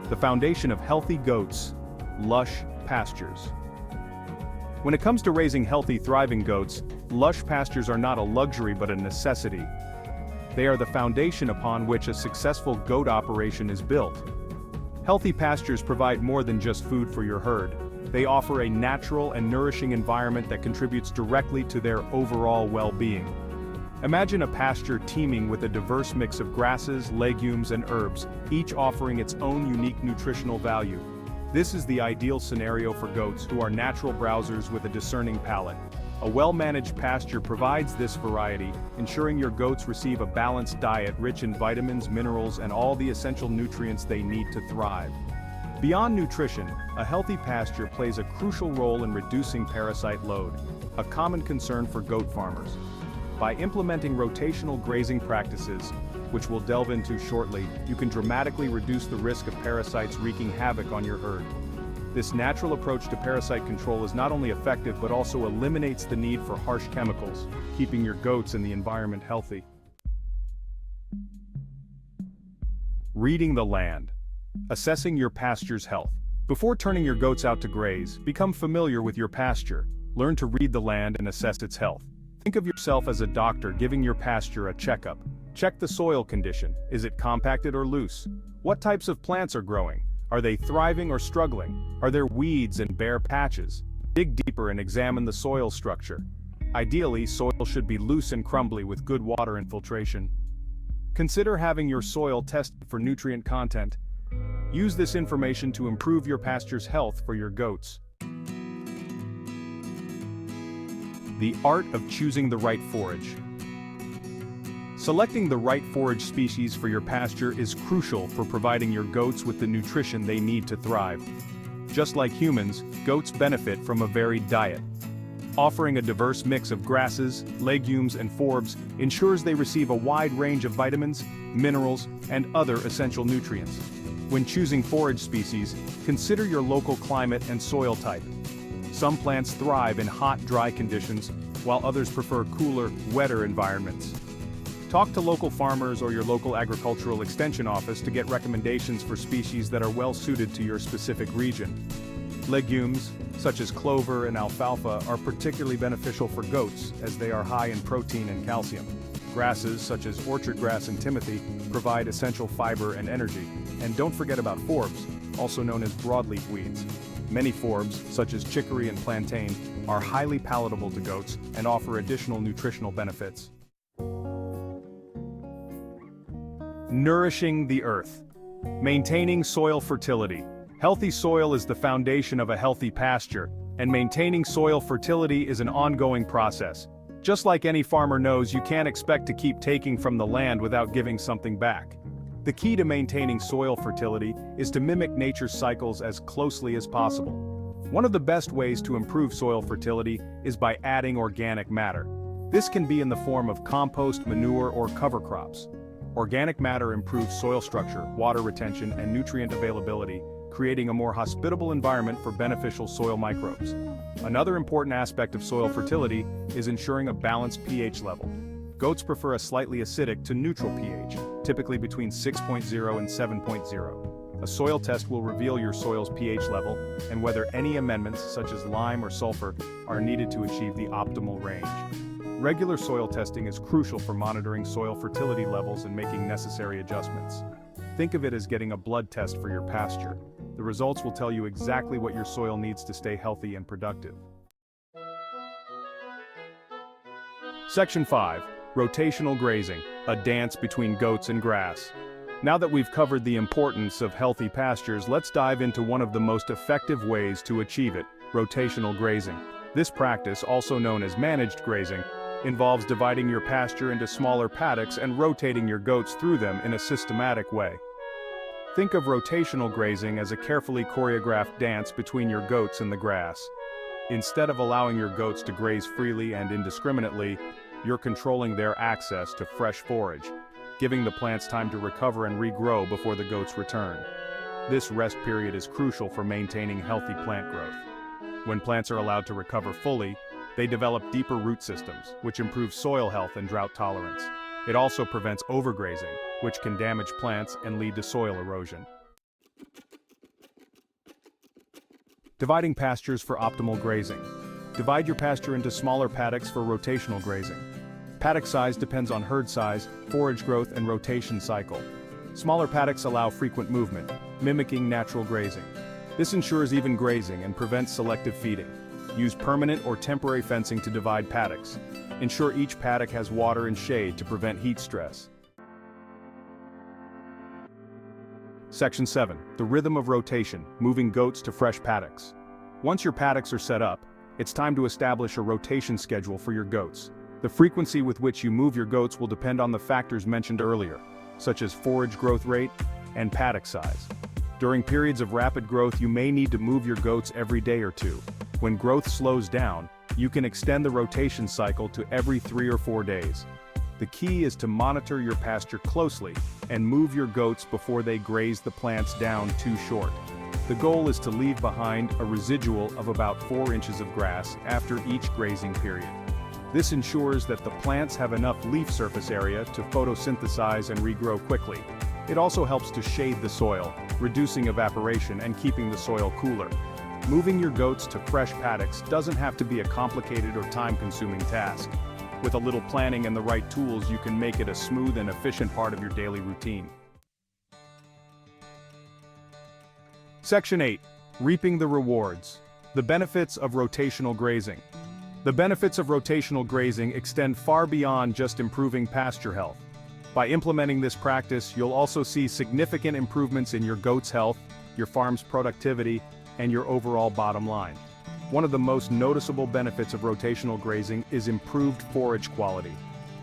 the foundation of healthy goats, Lush Pastures. When it comes to raising healthy, thriving goats, Lush Pastures are not a luxury but a necessity. They are the foundation upon which a successful goat operation is built. Healthy pastures provide more than just food for your herd. They offer a natural and nourishing environment that contributes directly to their overall well-being. Imagine a pasture teeming with a diverse mix of grasses, legumes, and herbs, each offering its own unique nutritional value. This is the ideal scenario for goats who are natural browsers with a discerning palate. A well-managed pasture provides this variety, ensuring your goats receive a balanced diet rich in vitamins, minerals, and all the essential nutrients they need to thrive. Beyond nutrition, a healthy pasture plays a crucial role in reducing parasite load, a common concern for goat farmers. By implementing rotational grazing practices, which we'll delve into shortly, you can dramatically reduce the risk of parasites wreaking havoc on your herd. This natural approach to parasite control is not only effective but also eliminates the need for harsh chemicals, keeping your goats and the environment healthy. Reading the land. Assessing your pasture's health. Before turning your goats out to graze, become familiar with your pasture. Learn to read the land and assess its health. Think of yourself as a doctor giving your pasture a checkup. Check the soil condition. Is it compacted or loose? What types of plants are growing? Are they thriving or struggling? Are there weeds and bare patches? Dig deeper and examine the soil structure. Ideally, soil should be loose and crumbly with good water infiltration. Consider having your soil tested for nutrient content. Use this information to improve your pasture's health for your goats. The art of choosing the right forage. Selecting the right forage species for your pasture is crucial for providing your goats with the nutrition they need to thrive. Just like humans, goats benefit from a varied diet. Offering a diverse mix of grasses, legumes, and forbs ensures they receive a wide range of vitamins, minerals, and other essential nutrients. When choosing forage species, consider your local climate and soil type. Some plants thrive in hot, dry conditions, while others prefer cooler, wetter environments. Talk to local farmers or your local agricultural extension office to get recommendations for species that are well suited to your specific region. Legumes, such as clover and alfalfa, are particularly beneficial for goats as they are high in protein and calcium. Grasses, such as orchard grass and timothy, provide essential fiber and energy. And don't forget about forbs, also known as broadleaf weeds. Many forbs, such as chicory and plantain, are highly palatable to goats and offer additional nutritional benefits. Nourishing the earth. Maintaining soil fertility. Healthy soil is the foundation of a healthy pasture, and maintaining soil fertility is an ongoing process. Just like any farmer knows, you can't expect to keep taking from the land without giving something back. The key to maintaining soil fertility is to mimic nature's cycles as closely as possible. One of the best ways to improve soil fertility is by adding organic matter. This can be in the form of compost, manure, or cover crops. Organic matter improves soil structure, water retention, and nutrient availability, creating a more hospitable environment for beneficial soil microbes. Another important aspect of soil fertility is ensuring a balanced pH level. Goats prefer a slightly acidic to neutral pH, typically between 6.0 and 7.0. A soil test will reveal your soil's pH level and whether any amendments, such as lime or sulfur, are needed to achieve the optimal range. Regular soil testing is crucial for monitoring soil fertility levels and making necessary adjustments. Think of it as getting a blood test for your pasture. The results will tell you exactly what your soil needs to stay healthy and productive. Section 5. Rotational grazing, a dance between goats and grass. Now that we've covered the importance of healthy pastures, let's dive into one of the most effective ways to achieve it, rotational grazing. This practice, also known as managed grazing, involves dividing your pasture into smaller paddocks and rotating your goats through them in a systematic way. Think of rotational grazing as a carefully choreographed dance between your goats and the grass. Instead of allowing your goats to graze freely and indiscriminately, you're controlling their access to fresh forage, giving the plants time to recover and regrow before the goats return. This rest period is crucial for maintaining healthy plant growth. When plants are allowed to recover fully, they develop deeper root systems, which improve soil health and drought tolerance. It also prevents overgrazing, which can damage plants and lead to soil erosion. Dividing pastures for optimal grazing. Divide your pasture into smaller paddocks for rotational grazing. Paddock size depends on herd size, forage growth, and rotation cycle. Smaller paddocks allow frequent movement, mimicking natural grazing. This ensures even grazing and prevents selective feeding. Use permanent or temporary fencing to divide paddocks. Ensure each paddock has water and shade to prevent heat stress. Section 7. The rhythm of rotation, moving goats to fresh paddocks. Once your paddocks are set up, it's time to establish a rotation schedule for your goats. The frequency with which you move your goats will depend on the factors mentioned earlier, such as forage growth rate and paddock size. During periods of rapid growth, you may need to move your goats every day or two. When growth slows down, you can extend the rotation cycle to every 3 or 4 days. The key is to monitor your pasture closely and move your goats before they graze the plants down too short. The goal is to leave behind a residual of about 4 inches of grass after each grazing period. This ensures that the plants have enough leaf surface area to photosynthesize and regrow quickly. It also helps to shade the soil, reducing evaporation and keeping the soil cooler. Moving your goats to fresh paddocks doesn't have to be a complicated or time-consuming task. With a little planning and the right tools, you can make it a smooth and efficient part of your daily routine. Section 8. Reaping the rewards. The benefits of rotational grazing. The benefits of rotational grazing extend far beyond just improving pasture health. By implementing this practice, you'll also see significant improvements in your goats' health, your farm's productivity, and your overall bottom line. One of the most noticeable benefits of rotational grazing is improved forage quality.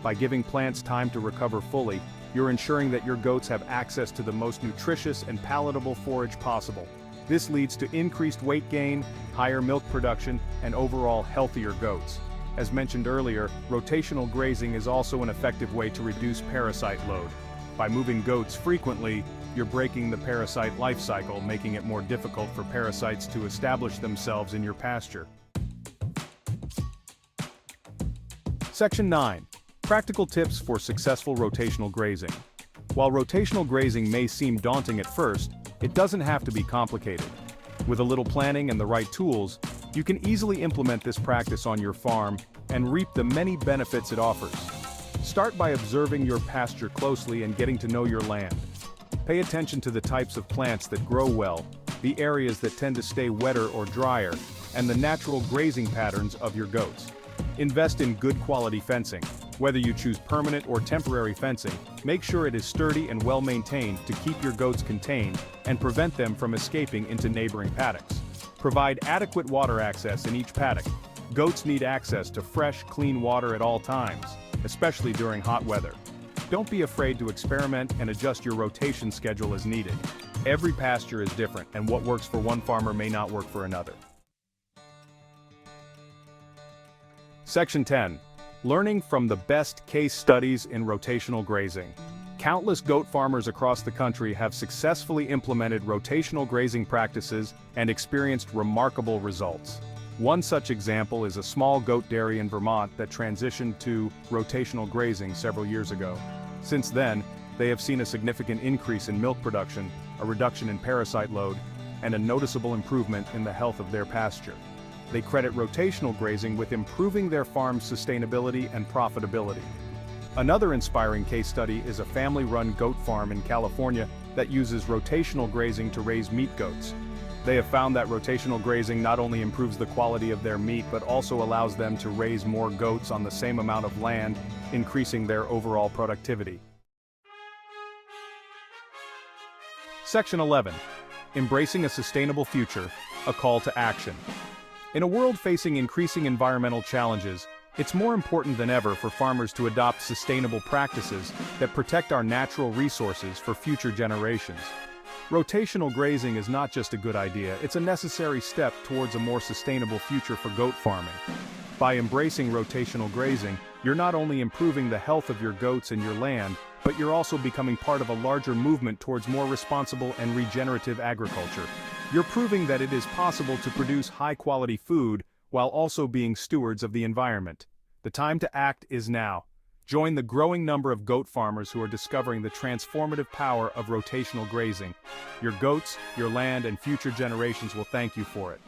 By giving plants time to recover fully, you're ensuring that your goats have access to the most nutritious and palatable forage possible. This leads to increased weight gain, higher milk production, and overall healthier goats. As mentioned earlier, rotational grazing is also an effective way to reduce parasite load. By moving goats frequently, you're breaking the parasite life cycle, making it more difficult for parasites to establish themselves in your pasture. Section 9. Practical tips for successful rotational grazing. While rotational grazing may seem daunting at first, it doesn't have to be complicated. With a little planning and the right tools, you can easily implement this practice on your farm and reap the many benefits it offers. Start by observing your pasture closely and getting to know your land. Pay attention to the types of plants that grow well, the areas that tend to stay wetter or drier, and the natural grazing patterns of your goats. Invest in good quality fencing. Whether you choose permanent or temporary fencing, make sure it is sturdy and well maintained to keep your goats contained and prevent them from escaping into neighboring paddocks. Provide adequate water access in each paddock. Goats need access to fresh, clean water at all times, especially during hot weather. Don't be afraid to experiment and adjust your rotation schedule as needed. Every pasture is different, and what works for one farmer may not work for another. Section 10. Learning from the best case studies in rotational grazing. Countless goat farmers across the country have successfully implemented rotational grazing practices and experienced remarkable results. One such example is a small goat dairy in Vermont that transitioned to rotational grazing several years ago. Since then, they have seen a significant increase in milk production, a reduction in parasite load, and a noticeable improvement in the health of their pasture. They credit rotational grazing with improving their farm's sustainability and profitability. Another inspiring case study is a family-run goat farm in California that uses rotational grazing to raise meat goats. They have found that rotational grazing not only improves the quality of their meat but also allows them to raise more goats on the same amount of land, increasing their overall productivity. Section 11. Embracing a sustainable future, a call to action. In a world facing increasing environmental challenges, it's more important than ever for farmers to adopt sustainable practices that protect our natural resources for future generations. Rotational grazing is not just a good idea, it's a necessary step towards a more sustainable future for goat farming. By embracing rotational grazing, you're not only improving the health of your goats and your land, but you're also becoming part of a larger movement towards more responsible and regenerative agriculture. You're proving that it is possible to produce high-quality food while also being stewards of the environment. The time to act is now. Join the growing number of goat farmers who are discovering the transformative power of rotational grazing. Your goats, your land, and future generations will thank you for it.